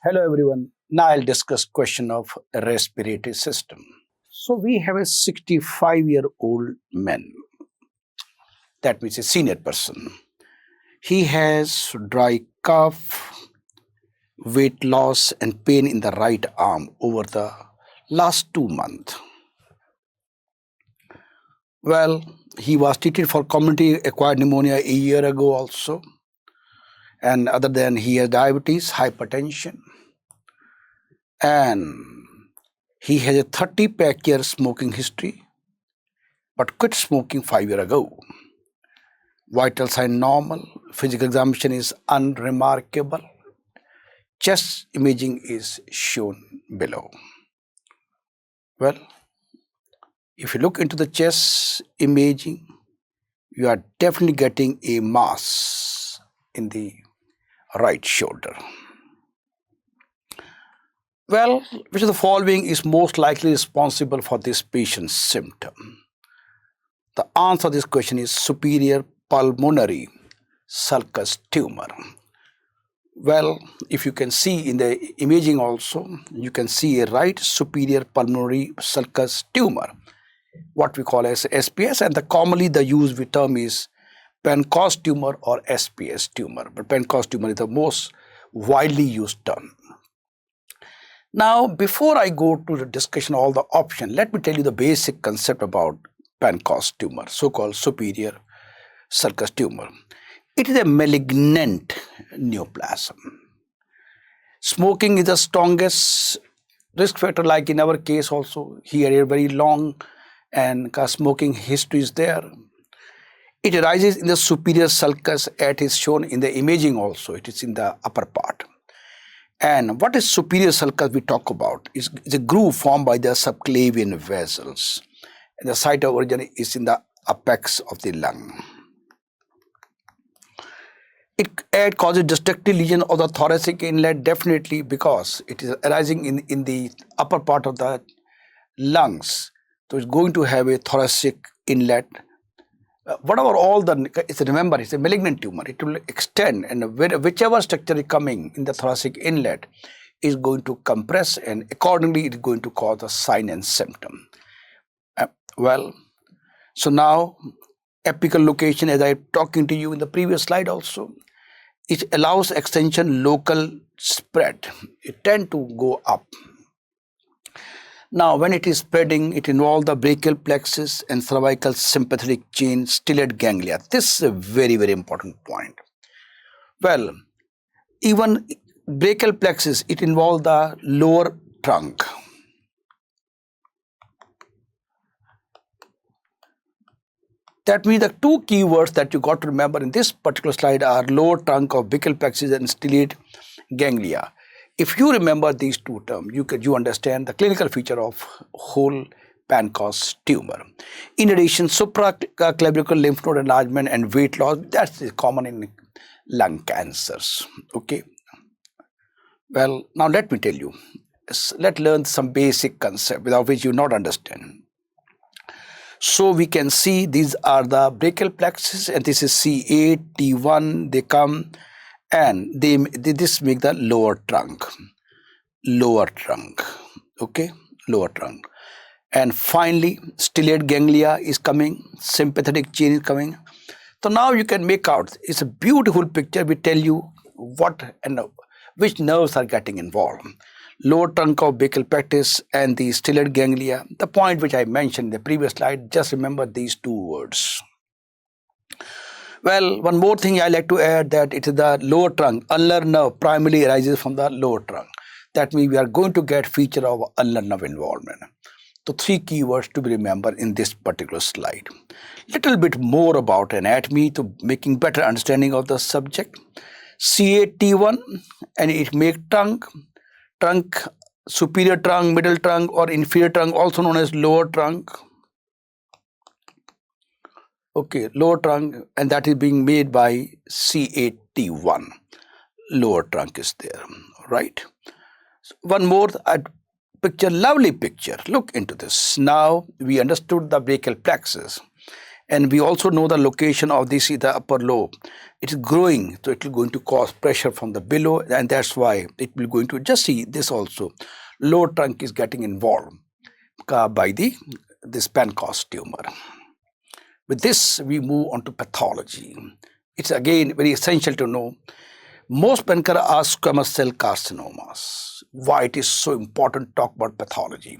Hello everyone. Now I'll discuss question of respiratory system. So we have a 65-year-old man. That means a senior person. He has dry cough, weight loss and pain in the right arm over the last 2 months. Well, he was treated for community acquired pneumonia a year ago also. And other than he has diabetes, hypertension, and he has a 30-pack year smoking history, but quit smoking 5 years ago. Vital sign normal, physical examination is unremarkable. Chest imaging is shown below. Well, if you look into the chest imaging, you are definitely getting a mass in the right shoulder. Well, which of the following is most likely responsible for this patient's symptom? The answer to this question is superior pulmonary sulcus tumor. Well, if you can see in the imaging also, you can see a right superior pulmonary sulcus tumor, what we call as SPS, and commonly the used term is Pancoast tumor or SPS tumor, but Pancoast tumor is the most widely used term. Now, before I go to the discussion of all the options, let me tell you the basic concept about Pancoast tumor, so-called superior sulcus tumor. It is a malignant neoplasm. Smoking is the strongest risk factor, like in our case also. He had a very long and smoking history is there. It arises in the superior sulcus, as is shown in the imaging also. It is in the upper part. And what is superior sulcus we talk about? Is a groove formed by the subclavian vessels. And the site of origin is in the apex of the lung. It causes destructive lesion of the thoracic inlet, definitely, because it is arising in the upper part of the lungs. So it's going to have a thoracic inlet. Whatever all the, remember, it's a malignant tumor. It will extend, and whichever structure is coming in the thoracic inlet is going to compress, and accordingly it is going to cause a sign and symptom. Well, so now apical location, as I talking to you in the previous slide also, it allows extension local spread. It tend to go up. Now, when it is spreading, it involves the brachial plexus and cervical sympathetic chain, stellate ganglia. This is a very, very important point. Well, even brachial plexus, it involves the lower trunk. That means the two keywords that you got to remember in this particular slide are lower trunk of brachial plexus and stellate ganglia. If you remember these two terms, you understand the clinical feature of whole Pancoast tumor. In addition, supraclavicular lymph node enlargement and weight loss, that's common in lung cancers. Okay. Well, now let me tell you. Let's learn some basic concept without which you not understand. So we can see these are the brachial plexus, and this is C8, T1. They come. And this make the lower trunk, okay, lower trunk. And finally, stellate ganglia is coming, sympathetic chain is coming. So now you can make out, it's a beautiful picture. We tell you what and which nerves are getting involved. Lower trunk of brachial plexus and the stellate ganglia. The point which I mentioned in the previous slide, just remember these two words. Well, one more thing I like to add, that it is the lower trunk. Ulnar nerve primarily arises from the lower trunk. That means we are going to get feature of ulnar nerve involvement. So three keywords to be remembered in this particular slide. Little bit more about anatomy to making better understanding of the subject. C8T1, and it make trunk, superior trunk, middle trunk or inferior trunk, also known as lower trunk. Okay, lower trunk, and that is being made by C8T1. Lower trunk is there, right? So one more picture, lovely picture. Look into this. Now we understood the brachial plexus, And we also know the location of this is the upper lobe. It is growing, so it will going to cause pressure from the below, and that's why it will going to just see this also. Lower trunk is getting involved by this Pancoast tumor. With this, we move on to pathology. It's again very essential to know most pancreas are squamous cell carcinomas. Why it is so important to talk about pathology?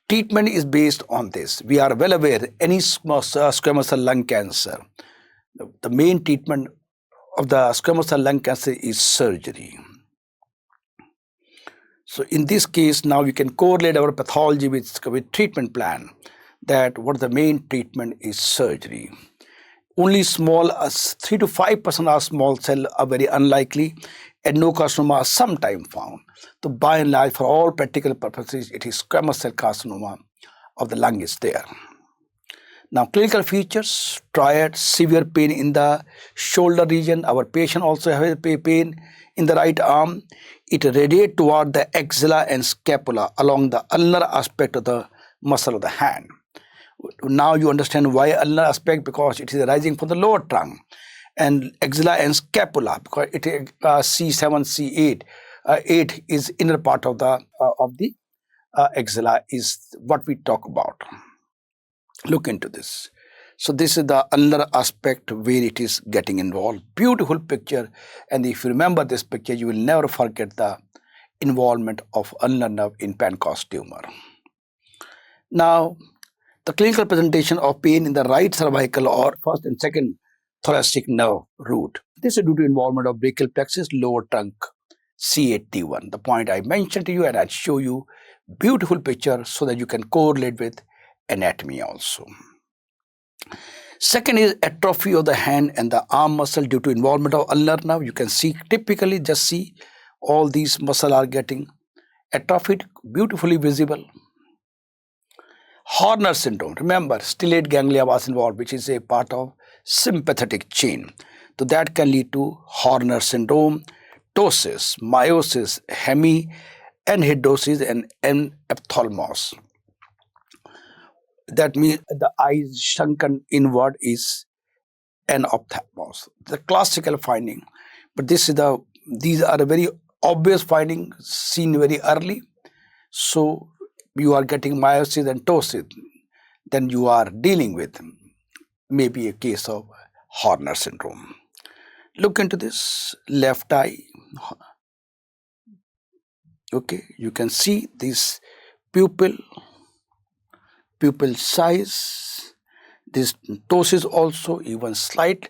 Treatment is based on this. We are well aware any squamous cell lung cancer, the main treatment of the squamous cell lung cancer is surgery. So in this case, now we can correlate our pathology with treatment plan, that what the main treatment is surgery. Only small, 3 to 5% are small cell are very unlikely, adenocarcinoma are sometimes found. So by and large, for all practical purposes, it is squamous cell carcinoma of the lung is there. Now, clinical features, triad, severe pain in the shoulder region. Our patient also has pain in the right arm. It radiates toward the axilla and scapula along the ulnar aspect of the muscle of the hand. Now you understand why ulnar aspect, because it is arising from the lower trunk, and axilla and scapula because it is C7, C8. 8 is inner part of the axilla is what we talk about. Look into this. So this is the ulnar aspect where it is getting involved. Beautiful picture, and if you remember this picture, you will never forget the involvement of ulnar nerve in Pancoast tumor. Now, the clinical presentation of pain in the right cervical or first and second thoracic nerve root. This is due to involvement of brachial plexus, lower trunk, C8T1. The point I mentioned to you, and I'll show you beautiful picture so that you can correlate with anatomy also. Second is atrophy of the hand and the arm muscle due to involvement of ulnar nerve. You can see typically, just see all these muscles are getting atrophied, beautifully visible. Horner syndrome, remember stellate ganglia was involved, which is a part of sympathetic chain. So that can lead to Horner syndrome, ptosis, meiosis, hemianhidosis, and ophthalmos. That means the eyes shrunken inward is an ophthalmos. The classical finding, but these are a very obvious finding seen very early. So you are getting meiosis and ptosis, then you are dealing with maybe a case of Horner syndrome. Look into this left eye. Okay, you can see this pupil size, this ptosis also even slight,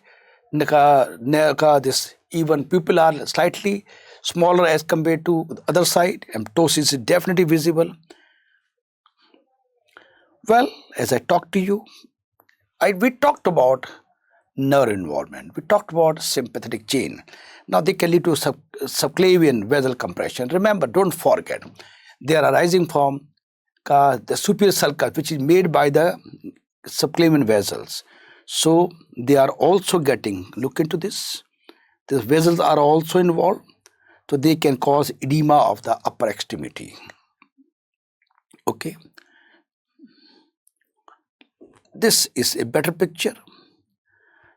this even pupil are slightly smaller as compared to the other side, and ptosis is definitely visible. Well, as I talked to you, we talked about nerve involvement. We talked about sympathetic chain. Now they can lead to subclavian vessel compression. Remember, don't forget, they are arising from the superior sulcus, which is made by the subclavian vessels. So they are also getting, look into this, the vessels are also involved. So they can cause edema of the upper extremity. Okay. This is a better picture.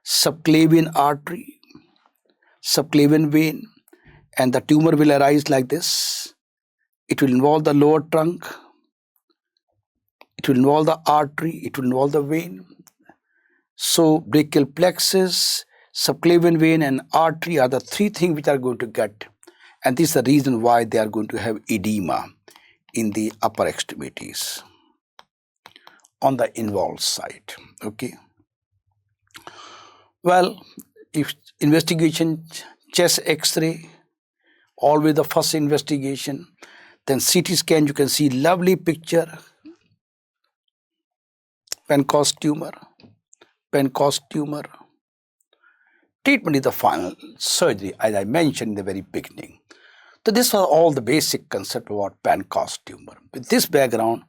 Subclavian artery, subclavian vein, and the tumor will arise like this. It will involve the lower trunk, it will involve the artery, it will involve the vein. So brachial plexus, subclavian vein, and artery are the three things which are going to get, and this is the reason why they are going to have edema in the upper extremities on the involved site. Okay. Well, if investigation, chest X-ray, always the first investigation, then CT scan, you can see lovely picture, Pancoast tumor. Treatment is the final surgery, as I mentioned in the very beginning. So this was all the basic concept about Pancoast tumor. With this background,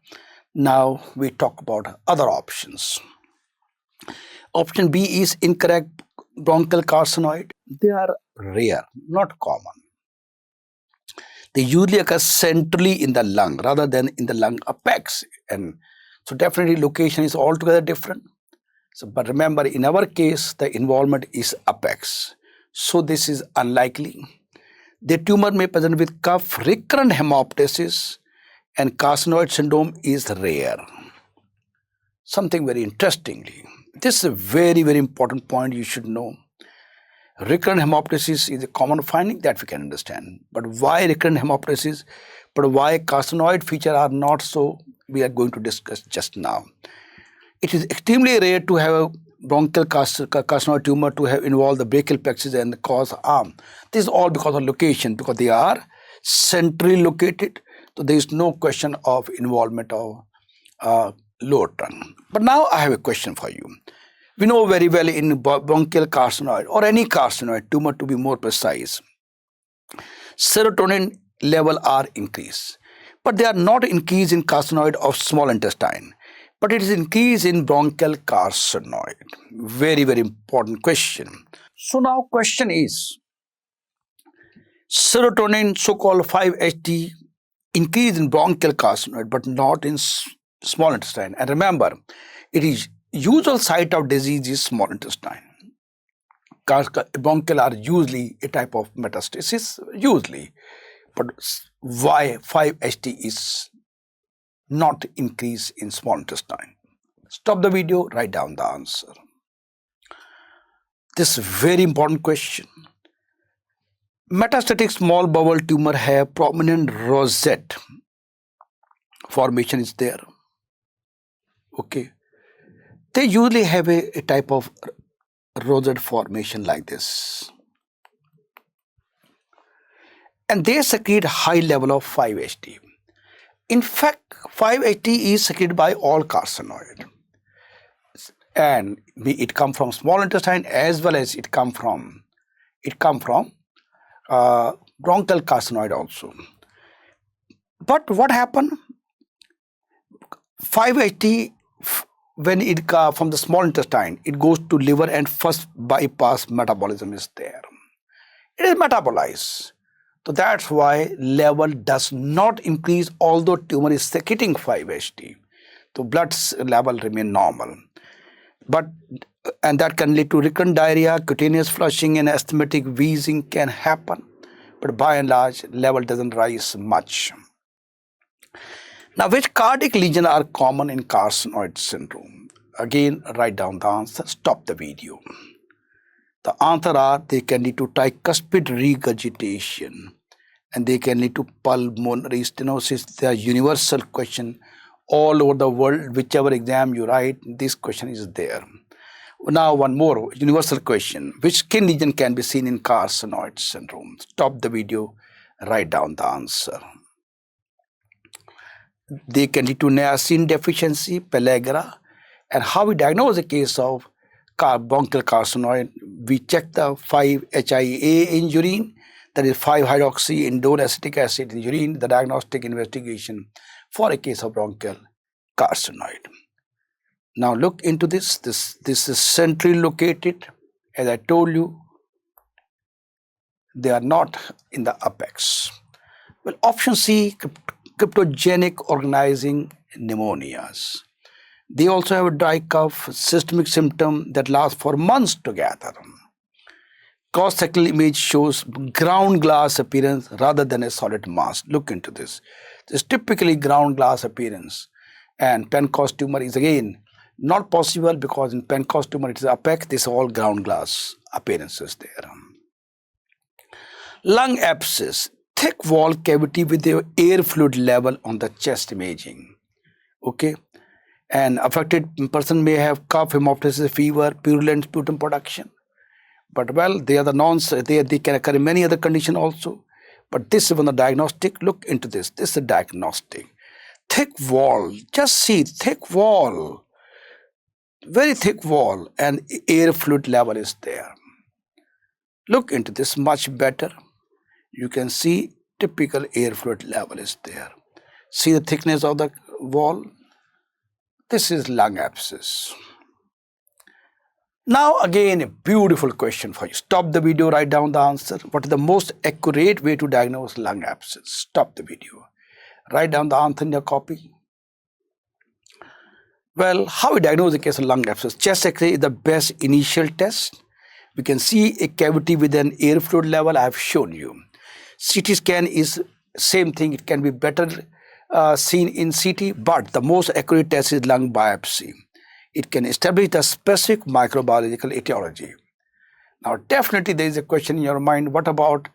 now we talk about other options. Option B is incorrect bronchial carcinoid. They are rare, not common. They usually occur centrally in the lung rather than in the lung apex, and so definitely location is altogether different. So, but remember, in our case, the involvement is apex. So this is unlikely. The tumor may present with cough, recurrent hemoptysis, and carcinoid syndrome is rare. Something very interestingly, this is a very, very important point you should know. Recurrent hemoptysis is a common finding that we can understand. But why recurrent hemoptysis? But why carcinoid features are not so? We are going to discuss just now. It is extremely rare to have a bronchial carcinoid tumor to have involved the brachial plexus and the cause arm. This is all because of location, because they are centrally located. So there is no question of involvement of lower tongue. But now I have a question for you. We know very well in bronchial carcinoid or any carcinoid tumor, to be more precise, serotonin level are increased, but they are not increased in carcinoid of small intestine, but it is increased in bronchial carcinoid. Very, very important question. So now question is, serotonin, so-called 5-HT, increase in bronchial carcinoid, but not in small intestine. And remember, it is usual site of disease is small intestine. Bronchial are usually a type of metastasis, usually. But why 5-HT is not increased in small intestine? Stop the video, write down the answer. This is a very important question. Metastatic small bowel tumor have prominent rosette formation is there. Okay. They usually have a type of rosette formation like this. And they secrete high level of 5-HT. In fact, 5-HT is secreted by all carcinoid. And it come from small intestine as well as it come from bronchial carcinoid also. But what happened? 5-HT, when it from the small intestine, it goes to liver and first bypass metabolism is there. It is metabolized. So that's why level does not increase although tumor is secreting 5-HT. So blood level remain normal. And that can lead to recurrent diarrhea, cutaneous flushing, and asthmatic wheezing can happen. But by and large, level doesn't rise much. Now, which cardiac lesions are common in carcinoid syndrome? Again, write down the answer. Stop the video. The answer are they can lead to tricuspid regurgitation and they can lead to pulmonary stenosis. They are universal question all over the world. Whichever exam you write, this question is there. Now one more universal question. Which skin lesion can be seen in carcinoid syndrome? Stop the video, write down the answer. They can lead to niacin deficiency, pellagra. And how we diagnose a case of bronchial carcinoid? We check the 5-HIA in urine, that is 5-hydroxy indole acid in urine, the diagnostic investigation for a case of bronchial carcinoid. Now look into this. This is centrally located. As I told you, they are not in the apex. Well, option C, cryptogenic organizing pneumonias. They also have a dry cough, systemic symptom that lasts for months together. Cross-sectional image shows ground glass appearance rather than a solid mass. Look into this. This is typically ground glass appearance. And Penco's tumor is again not possible because in Penco's tumor it is apex. This is all ground glass appearances there. Lung abscess, thick wall cavity with the air fluid level on the chest imaging. Okay. And affected person may have cough, hemoptysis, fever, purulent sputum production. But well, they are the they can occur in many other conditions also. But this is on the diagnostic. Look into this. This is a diagnostic. Thick wall. Just see, thick wall. Very thick wall and air fluid level is there. Look into this much better. You can see typical air fluid level is there. See the thickness of the wall. This is lung abscess. Now again a beautiful question for you. Stop the video, write down the answer. What is the most accurate way to diagnose lung abscess? Stop the video. Write down the answer in your copy. Well, how we diagnose the case of lung abscess? Chest X-ray is the best initial test. We can see a cavity with an air fluid level. I have shown you. CT scan is same thing. It can be better seen in CT, but the most accurate test is lung biopsy. It can establish the specific microbiological etiology. Now, definitely there is a question in your mind, what about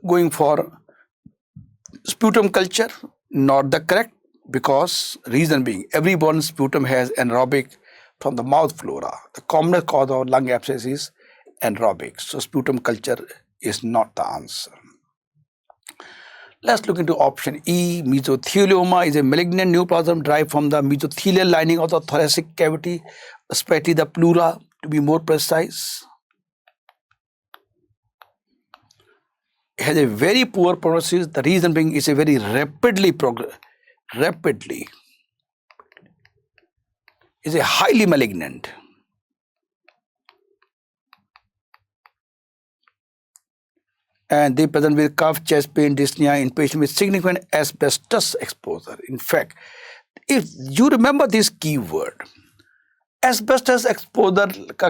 going for sputum culture? Not the correct, because reason being, everyone's sputum has anaerobic from the mouth flora. The commonest cause of lung abscess is anaerobic. So sputum culture is not the answer. Let's look into option E. Mesothelioma is a malignant neoplasm derived from the mesothelial lining of the thoracic cavity, especially the pleura, to be more precise. It has a very poor prognosis. The reason being is a very rapidly is a highly malignant. And they present with cough, chest pain, dyspnea in patients with significant asbestos exposure. In fact, if you remember this keyword, asbestos exposure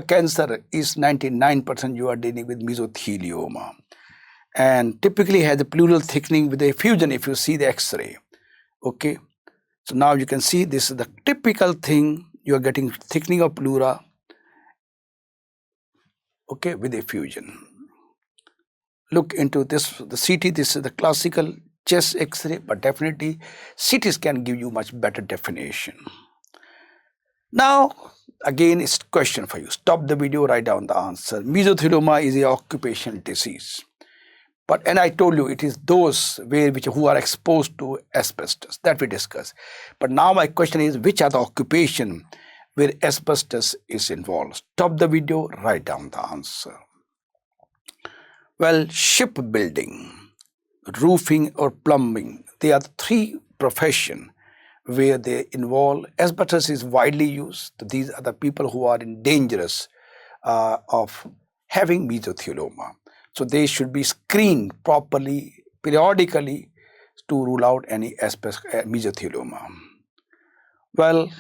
cancer is 99% you are dealing with mesothelioma. And typically has a pleural thickening with a fusion if you see the X-ray. Okay. So now you can see this is the typical thing. You are getting thickening of pleura, okay, with a fusion. Look into this, the CT, this is the classical chest X-ray, but definitely CT scan give you much better definition. Now, again, it's a question for you. Stop the video, write down the answer. Mesothelioma is an occupational disease. And I told you it is those who are exposed to asbestos that we discuss. But now my question is, which are the occupation where asbestos is involved? Stop the video, write down the answer. Well, shipbuilding, roofing or plumbing, they are the three professions where they involve. Asbestos is widely used. These are the people who are in dangerous of having mesothelioma. So they should be screened properly, periodically, to rule out any mesothelioma. Well,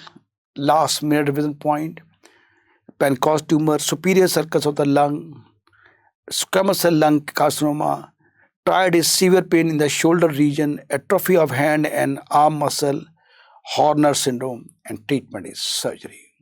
last minute revision point: Pancoast tumor, superior circus of the lung, squamous cell lung carcinoma, triad is severe pain in the shoulder region, atrophy of hand and arm muscle, Horner syndrome, and treatment is surgery.